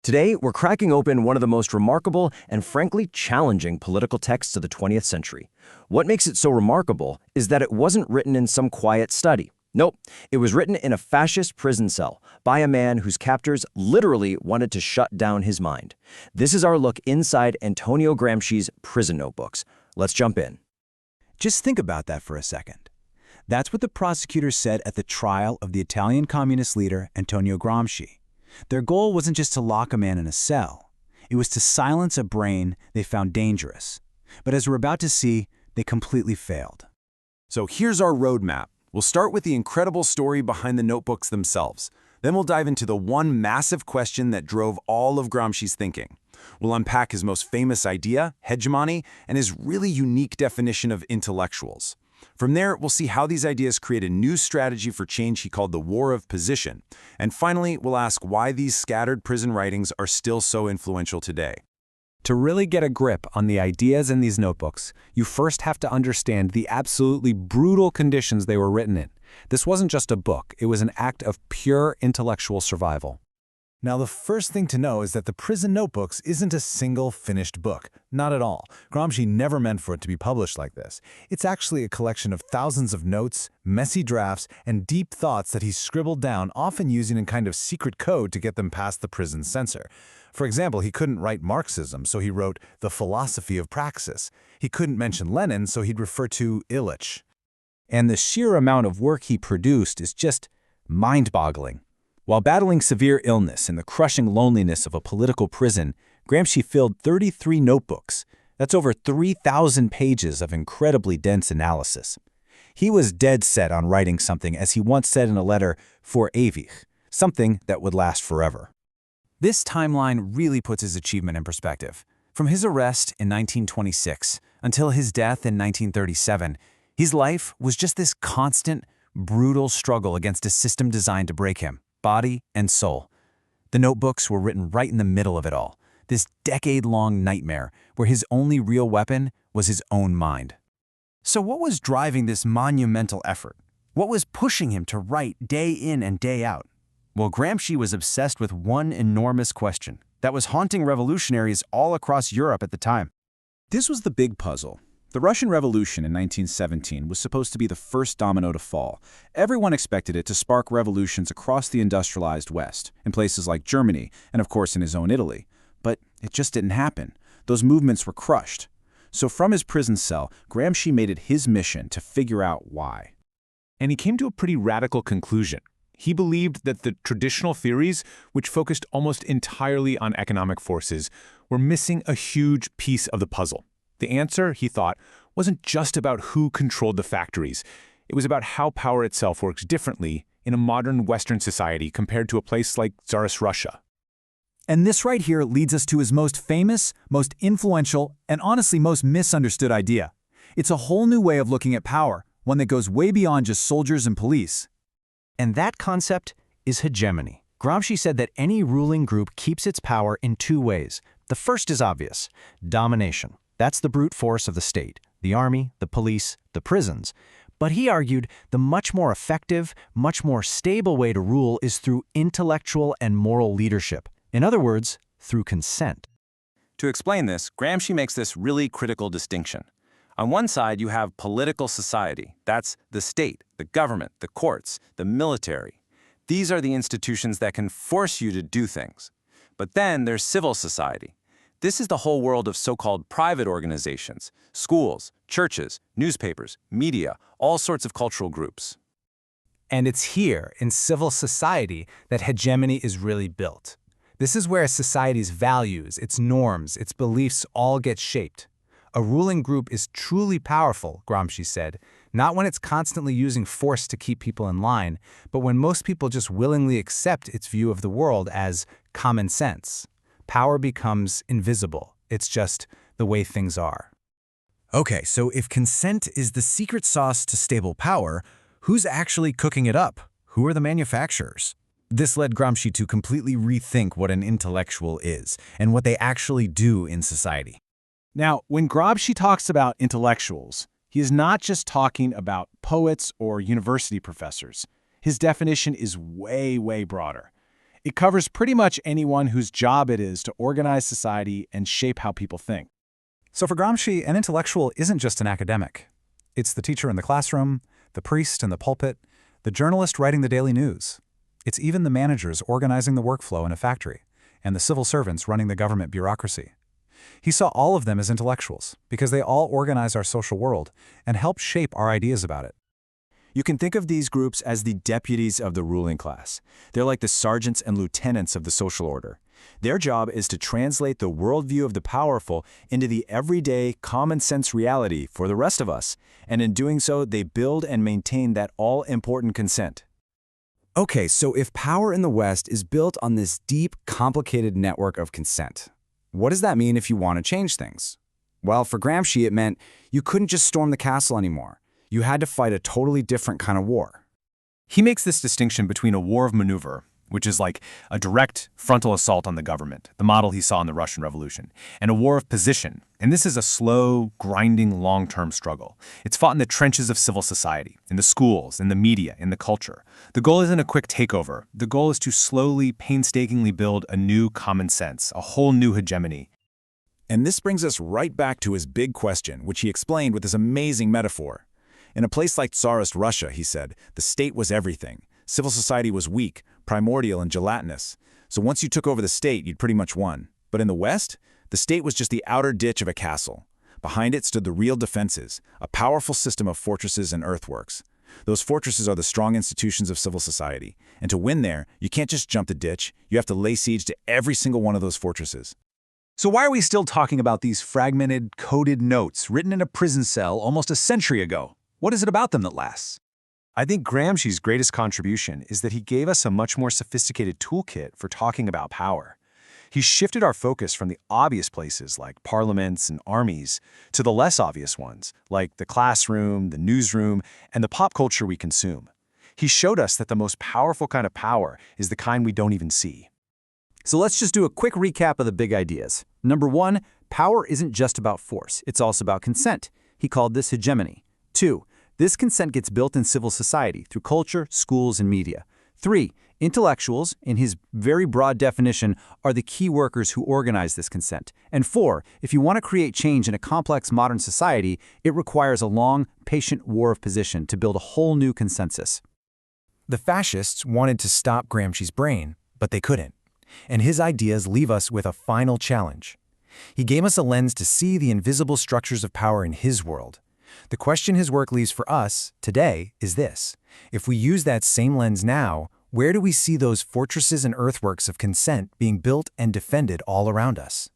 Today, we're cracking open one of the most remarkable and frankly challenging political texts of the 20th century. What makes it so remarkable is that it wasn't written in some quiet study. Nope, it was written in a fascist prison cell by a man whose captors literally wanted to shut down his mind. This is our look inside Antonio Gramsci's prison notebooks. Let's jump in. Just think about that for a second. That's what the prosecutors said at the trial of the Italian communist leader Antonio Gramsci. Their goal wasn't just to lock a man in a cell. It was to silence a brain they found dangerous. But as we're about to see, they completely failed. So here's our roadmap. We'll start with the incredible story behind the notebooks themselves. Then we'll dive into the one massive question that drove all of Gramsci's thinking. We'll unpack his most famous idea, hegemony, and his really unique definition of intellectuals. From there, we'll see how these ideas create a new strategy for change he called the war of position. And finally, we'll ask why these scattered prison writings are still so influential today. To really get a grip on the ideas in these notebooks, you first have to understand the absolutely brutal conditions they were written in. This wasn't just a book, it was an act of pure intellectual survival. Now, the first thing to know is that the Prison Notebooks isn't a single finished book. Not at all. Gramsci never meant for it to be published like this. It's actually a collection of thousands of notes, messy drafts, and deep thoughts that he scribbled down, often using a kind of secret code to get them past the prison censor. For example, he couldn't write Marxism, so he wrote the philosophy of praxis. He couldn't mention Lenin, so he'd refer to Illich. And the sheer amount of work he produced is just mind-boggling. While battling severe illness and the crushing loneliness of a political prison, Gramsci filled 33 notebooks. That's over 3,000 pages of incredibly dense analysis. He was dead set on writing something, as he once said in a letter, for ewig, something that would last forever. This timeline really puts his achievement in perspective. From his arrest in 1926 until his death in 1937, his life was just this constant, brutal struggle against a system designed to break him, body and soul. The notebooks were written right in the middle of it all, this decade-long nightmare where his only real weapon was his own mind. So what was driving this monumental effort? What was pushing him to write day in and day out? Well, Gramsci was obsessed with one enormous question that was haunting revolutionaries all across Europe at the time. This was the big puzzle. The Russian Revolution in 1917 was supposed to be the first domino to fall. Everyone expected it to spark revolutions across the industrialized West, in places like Germany, and of course in his own Italy. But it just didn't happen. Those movements were crushed. So from his prison cell, Gramsci made it his mission to figure out why. And he came to a pretty radical conclusion. He believed that the traditional theories, which focused almost entirely on economic forces, were missing a huge piece of the puzzle. The answer, he thought, wasn't just about who controlled the factories. It was about how power itself works differently in a modern Western society compared to a place like Tsarist Russia. And this right here leads us to his most famous, most influential, and honestly most misunderstood idea. It's a whole new way of looking at power, one that goes way beyond just soldiers and police. And that concept is hegemony. Gramsci said that any ruling group keeps its power in two ways. The first is obvious: domination. That's the brute force of the state, the army, the police, the prisons. But he argued the much more effective, much more stable way to rule is through intellectual and moral leadership. In other words, through consent. To explain this, Gramsci makes this really critical distinction. On one side, you have political society. That's the state, the government, the courts, the military. These are the institutions that can force you to do things. But then there's civil society. This is the whole world of so-called private organizations, schools, churches, newspapers, media, all sorts of cultural groups. And it's here, in civil society, that hegemony is really built. This is where a society's values, its norms, its beliefs all get shaped. A ruling group is truly powerful, Gramsci said, not when it's constantly using force to keep people in line, but when most people just willingly accept its view of the world as common sense. Power becomes invisible. It's just the way things are. Okay, so if consent is the secret sauce to stable power, who's actually cooking it up? Who are the manufacturers? This led Gramsci to completely rethink what an intellectual is and what they actually do in society. Now, when Gramsci talks about intellectuals, he is not just talking about poets or university professors. His definition is way, way broader. It covers pretty much anyone whose job it is to organize society and shape how people think. So for Gramsci, an intellectual isn't just an academic. It's the teacher in the classroom, the priest in the pulpit, the journalist writing the daily news. It's even the managers organizing the workflow in a factory, and the civil servants running the government bureaucracy. He saw all of them as intellectuals because they all organize our social world and help shape our ideas about it. You can think of these groups as the deputies of the ruling class. They're like the sergeants and lieutenants of the social order. Their job is to translate the worldview of the powerful into the everyday, common-sense reality for the rest of us, and in doing so, they build and maintain that all-important consent. Okay, so if power in the West is built on this deep, complicated network of consent, what does that mean if you want to change things? Well, for Gramsci, it meant you couldn't just storm the castle anymore. You had to fight a totally different kind of war. He makes this distinction between a war of maneuver, which is like a direct frontal assault on the government, the model he saw in the Russian Revolution, and a war of position. And this is a slow, grinding, long-term struggle. It's fought in the trenches of civil society, in the schools, in the media, in the culture. The goal isn't a quick takeover. The goal is to slowly, painstakingly build a new common sense, a whole new hegemony. And this brings us right back to his big question, which he explained with this amazing metaphor. In a place like Tsarist Russia, he said, the state was everything. Civil society was weak, primordial, and gelatinous. So once you took over the state, you'd pretty much won. But in the West, the state was just the outer ditch of a castle. Behind it stood the real defenses, a powerful system of fortresses and earthworks. Those fortresses are the strong institutions of civil society. And to win there, you can't just jump the ditch. You have to lay siege to every single one of those fortresses. So why are we still talking about these fragmented, coded notes written in a prison cell almost a century ago? What is it about them that lasts? I think Gramsci's greatest contribution is that he gave us a much more sophisticated toolkit for talking about power. He shifted our focus from the obvious places like parliaments and armies to the less obvious ones like the classroom, the newsroom, and the pop culture we consume. He showed us that the most powerful kind of power is the kind we don't even see. So let's just do a quick recap of the big ideas. Number 1, power isn't just about force, it's also about consent. He called this hegemony. 2, this consent gets built in civil society through culture, schools, and media. 3, intellectuals, in his very broad definition, are the key workers who organize this consent. And 4, if you want to create change in a complex modern society, it requires a long, patient war of position to build a whole new consensus. The fascists wanted to stop Gramsci's brain, but they couldn't. And his ideas leave us with a final challenge. He gave us a lens to see the invisible structures of power in his world. The question his work leaves for us today is this: if we use that same lens now, where do we see those fortresses and earthworks of consent being built and defended all around us?